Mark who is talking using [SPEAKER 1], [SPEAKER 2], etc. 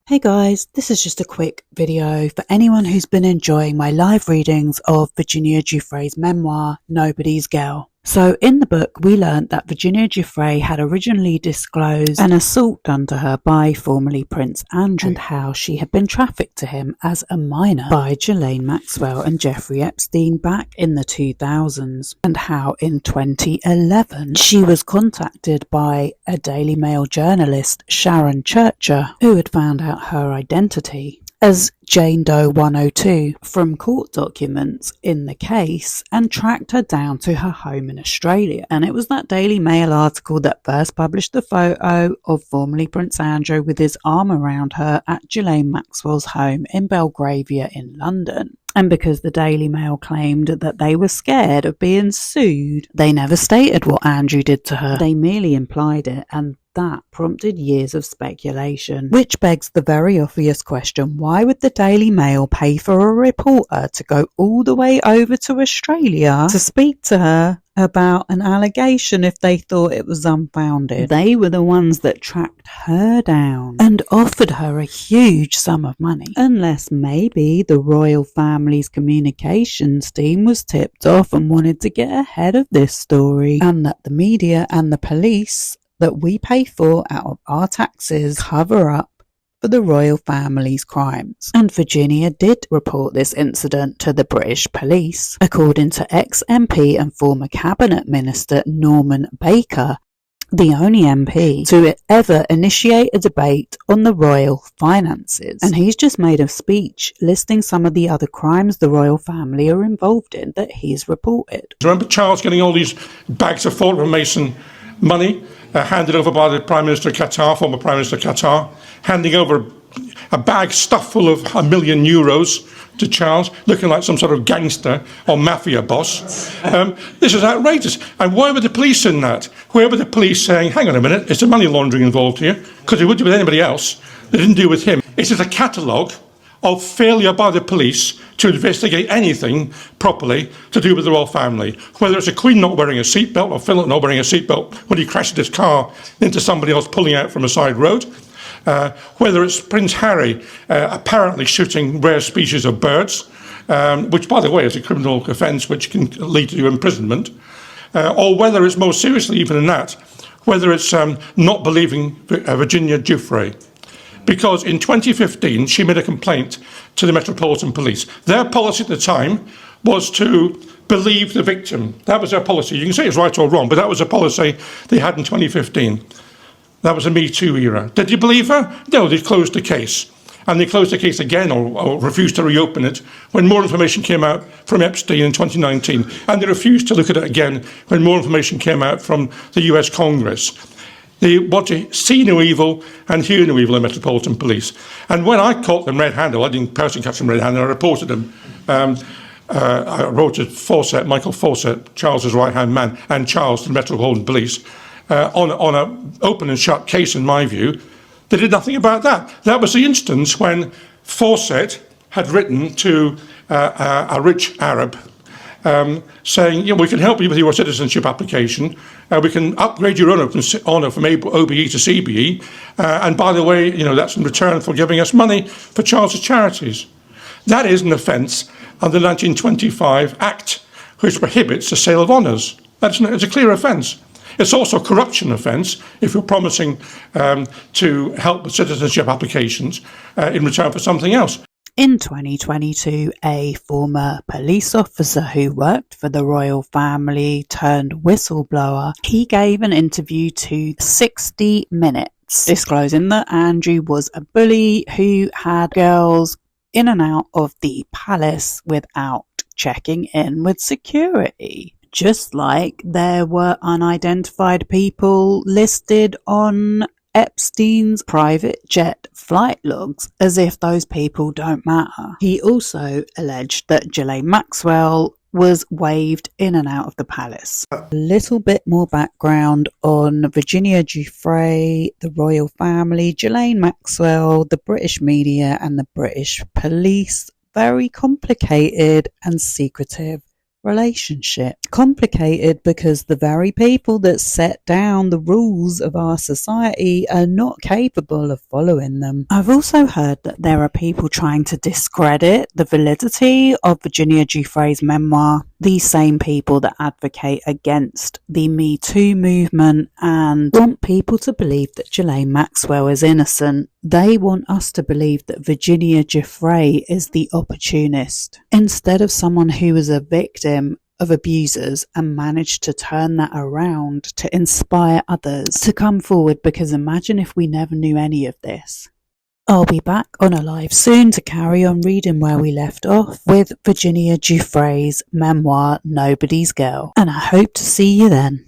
[SPEAKER 1] Hey guys, this is just a quick video for anyone who's been enjoying my live readings of Virginia Giuffre's memoir, Nobody's Girl. So in the book, we learnt that Virginia Giuffre had originally disclosed an assault done to her by formerly Prince Andrew and how she had been trafficked to him as a minor by Ghislaine Maxwell and Jeffrey Epstein back in the 2000s, and how in 2011 she was contacted by a Daily Mail journalist, Sharon Churcher, who had found out her identity as Jane Doe 102 from court documents in the case and tracked her down to her home in Australia. And it was that Daily Mail article that first published the photo of formerly Prince Andrew with his arm around her at Ghislaine Maxwell's home in Belgravia in London. And because the Daily Mail claimed that they were scared of being sued, they never stated what Andrew did to her. They merely implied it, and that prompted years of speculation, which begs the very obvious question: why would the Daily Mail pay for a reporter to go all the way over to Australia to speak to her about an allegation if they thought it was unfounded? They were the ones that tracked her down and offered her a huge sum of money, unless maybe the royal family's communications team was tipped off and wanted to get ahead of this story, and that the media and the police that we pay for out of our taxes cover up for the royal family's crimes. And Virginia did report this incident to the British police, according to ex-MP and former cabinet minister Norman Baker, the only MP to ever initiate a debate on the royal finances. And he's just made a speech listing some of the other crimes the royal family are involved in that he's reported.
[SPEAKER 2] Remember Charles getting all these bags of Fort Mason money handed over by the Prime Minister of Qatar, former Prime Minister of Qatar, handing over a bag stuffed full of €1 million to Charles, looking like some sort of gangster or mafia boss. This is outrageous. And why were the police in that? Where were the police saying, hang on a minute, is there money laundering involved here? Because it would do with anybody else. They didn't do with him. It is a catalogue of failure by the police to investigate anything properly to do with the royal family. Whether it's a Queen not wearing a seatbelt or Philip not wearing a seatbelt when he crashed his car into somebody else pulling out from a side road. Whether it's Prince Harry apparently shooting rare species of birds, which, by the way, is a criminal offence which can lead to imprisonment. Or whether it's more seriously even than that, whether it's not believing Virginia Giuffre. Because in 2015, she made a complaint to the Metropolitan Police. Their policy at the time was to believe the victim. That was their policy. You can say it's right or wrong, but that was a policy they had in 2015. That was a Me Too era. Did you believe her? No, they closed the case. And they closed the case again or refused to reopen it when more information came out from Epstein in 2019. And they refused to look at it again when more information came out from the US Congress. They want to see no evil and hear no evil in Metropolitan Police. And when I caught them red-handed, I didn't personally catch them red-handed, I reported them. I wrote to Fawcett, Michael Fawcett, Charles's right-hand man, and Charles to the Metropolitan Police on an open and shut case, in my view. They did nothing about that. That was the instance when Fawcett had written to a rich Arab saying, we can help you with your citizenship application. We can upgrade your honour from OBE to CBE. And by the way, that's in return for giving us money for Charles's charities. That is an offence under the 1925 Act, which prohibits the sale of honours. It's a clear offence. It's also a corruption offence if you're promising to help with citizenship applications in return for something else.
[SPEAKER 1] In 2022, a former police officer who worked for the royal family turned whistleblower, he gave an interview to 60 Minutes, disclosing that Andrew was a bully who had girls in and out of the palace without checking in with security. Just like there were unidentified people listed on Epstein's private jet flight logs, as if those people don't matter. He also alleged that Ghislaine Maxwell was waved in and out of the palace. A little bit more background on Virginia Giuffre, the royal family, Ghislaine Maxwell, the British media and the British police. Very complicated and secretive relationship. Complicated because the very people that set down the rules of our society are not capable of following them. I've also heard that there are people trying to discredit the validity of Virginia Giuffre's memoir. These same people that advocate against the Me Too movement and want people to believe that Ghislaine Maxwell is innocent. They want us to believe that Virginia Giuffre is the opportunist, instead of someone who was a victim of abusers and managed to turn that around to inspire others to come forward, because imagine if we never knew any of this. I'll be back on a live soon to carry on reading where we left off with Virginia Giuffre's memoir, Nobody's Girl, and I hope to see you then.